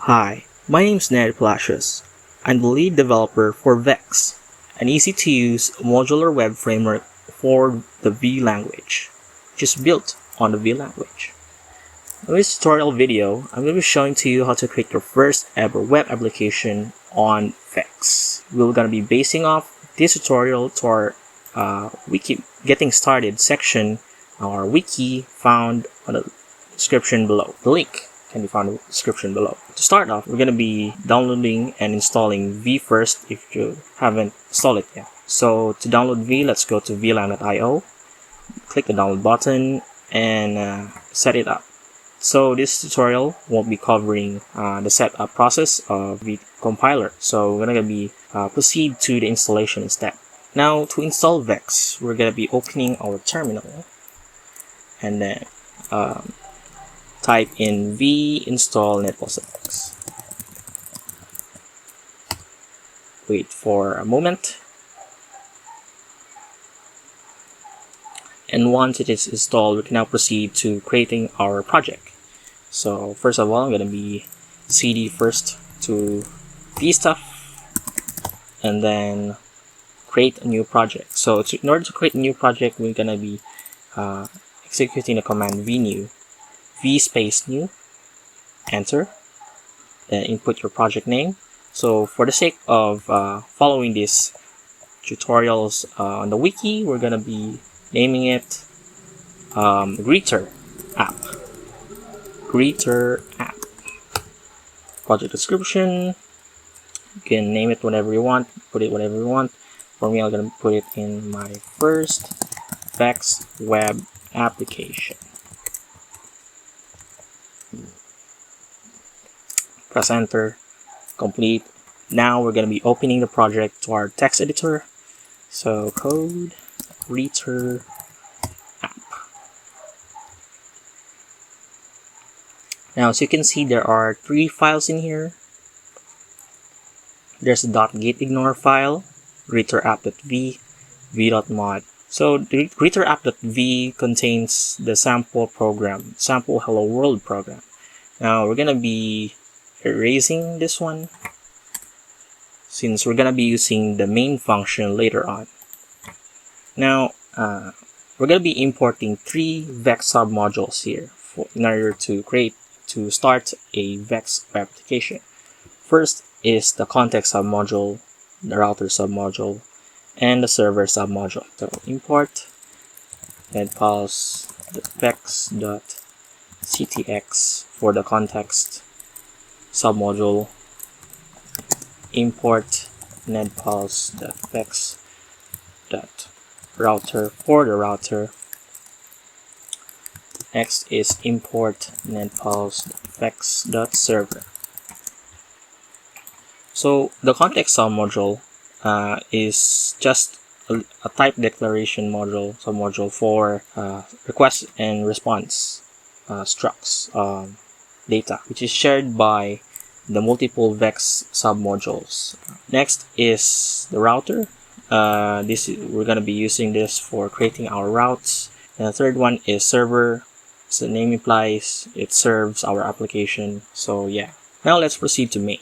Hi, my name is Ned Palacios. I'm the lead developer for Vex, an easy-to-use modular web framework for the V language, which is built on the V language. In this tutorial video, I'm going to be showing to you how to create your first ever web application on Vex. We're going to be basing off this tutorial to our wiki getting started section, our wiki found on the description below. The link can be found in the description below. To start off, we're going to be downloading and installing V first if you haven't installed it yet. So to download V, let's go to vlang.io, click the download button, and set it up. So this tutorial won't be covering the setup process of the compiler. So we're going to be proceed to the installation instead. Now to install Vex, we're going to be opening our terminal and then type in v install netpulse. Wait for a moment. And once it is installed, we can now proceed to creating our project. So first of all, I'm going to be cd first to v stuff and then create a new project. So in order to create a new project, we're going to be executing the command vnew, v space new, enter, then input your project name. So for the sake of following these tutorials on the wiki, we're going to be naming it Greeter app. Greeter app. Project description, you can name it whatever you want, put it whatever you want. For me, I'm going to put it in my first Vex web application. Press enter, complete. Now we're going to be opening the project to our text editor. So code Greeter app. Now as you can see, there are 3 files in here. There's a .gitignore file, greeterapp.v, v.mod. So the greeterapp.v contains the sample program, sample hello world program. Now we're going to be erasing this one since we're going to be using the main function later on. Now we're going to be importing 3 Vex submodules here in order to start a Vex web application. First is the context submodule, the router submodule, and the server submodule. So import netpulse vex.ctx for the context submodule, import netpulse.vex.router for the router. Next is import netpulse.vex.server. So the context submodule is just a type declaration submodule for request and response structs data, which is shared by the multiple Vex submodules. Next is the router. We're going to be using this for creating our routes. And the third one is server. As the name implies, it serves our application. So yeah. Now let's proceed to main.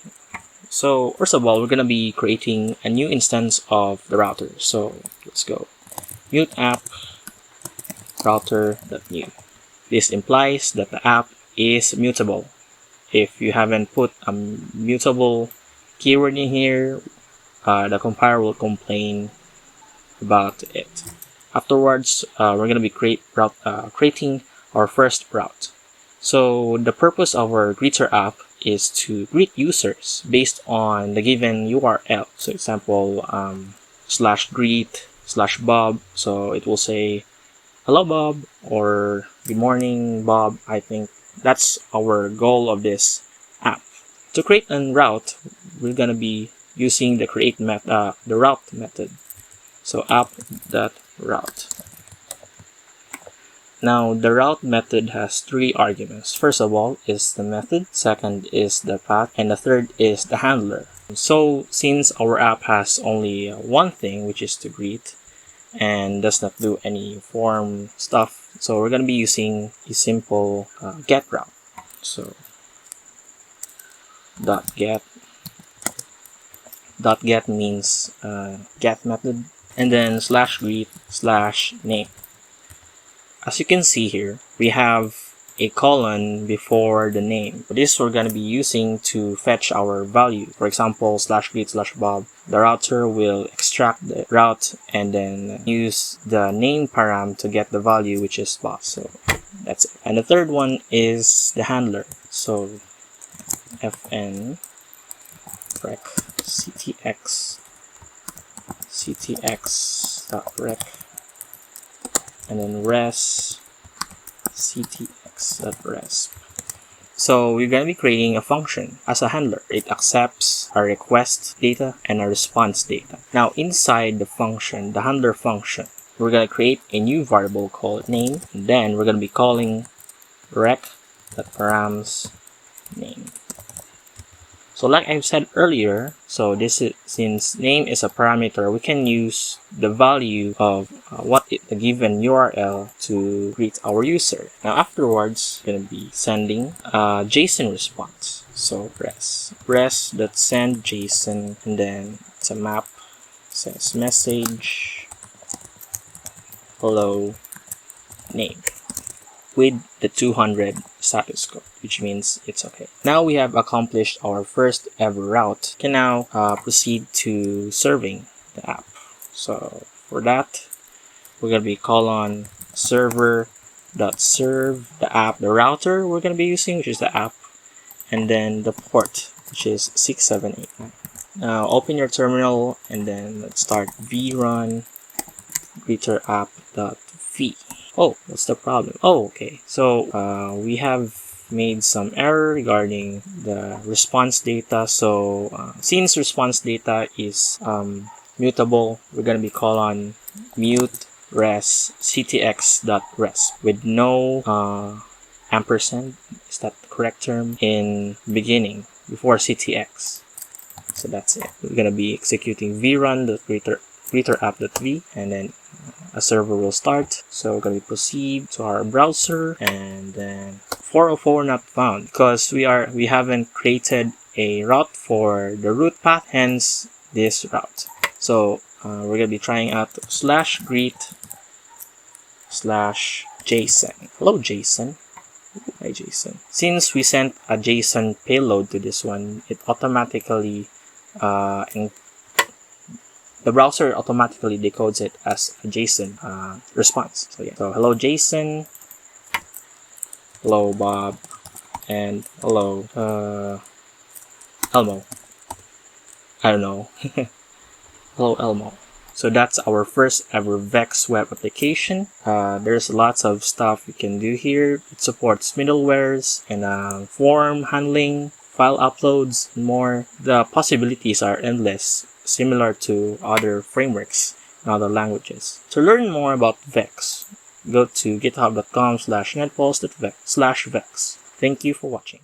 So first of all, we're going to be creating a new instance of the router. So let's go mute app router.new. This implies that the app is mutable. If you haven't put a mutable keyword in here, the compiler will complain about it. Afterwards, we're going to be creating our first route. So the purpose of our Greeter app is to greet users based on the given URL. So example, /greet/Bob. So it will say, hello Bob, or good morning Bob. I think that's our goal of this app. To create a route, we're going to be using the the route method. So app.route. Now the route method has 3 arguments. First of all is the method, second is the path, and the third is the handler. So since our app has only one thing, which is to greet, and does not do any form stuff, so we're going to be using a simple get route. So .get. .get means get method, and then /greet /name. As you can see here, we have a colon before the name. This we're going to be using to fetch our value. For example, /greet /bob. The router will extract the route and then use the name param to get the value, which is bob. So that's it. And the third one is the handler. So fn rec ctx.rec and then res ctx.resp. So we're going to be creating a function as a handler. It accepts a request data and a response data. Now inside the function, the handler function, we're going to create a new variable called name, and then we're going to be calling rec.params name. So like I've said earlier, so this is, since name is a parameter, we can use the value of the given URL to greet our user. Now afterwards, we're going to be sending a JSON response. So res.send JSON, and then it's a map, says message hello name with the 200 status code, which means it's okay. Now we have accomplished our first ever route. We can now proceed to serving the app. So for that, we're going to be colon server.serve the app, the router we're going to be using, which is the app, and then the port, which is 6789. Now open your terminal and then let's start vrun greeter app.v. Oh, what's the problem? Oh, okay. So we have made some error regarding the response data. So since response data is mutable, we're going to be colon mute res ctx.resp with no ampersand, is that the correct term, in beginning before ctx. So that's it. We're going to be executing vrun.greeter app.v, and then a server will start. So we're going to proceed to our browser, and then 404 not found because we haven't created a route for the root path, hence this route. So we're going to be trying out /greet /json. Hello JSON. Hi JSON. Since we sent a JSON payload to this one, it automatically the browser automatically decodes it as a JSON response. So yeah. So hello JSON, hello Bob, and hello Elmo. I don't know. Hello Elmo. So that's our first ever Vex web application. There's lots of stuff you can do here. It supports middlewares and form handling, file uploads, and more. The possibilities are endless, similar to other frameworks in other languages. To learn more about Vex, go to github.com/netpulse/vex. Thank you for watching.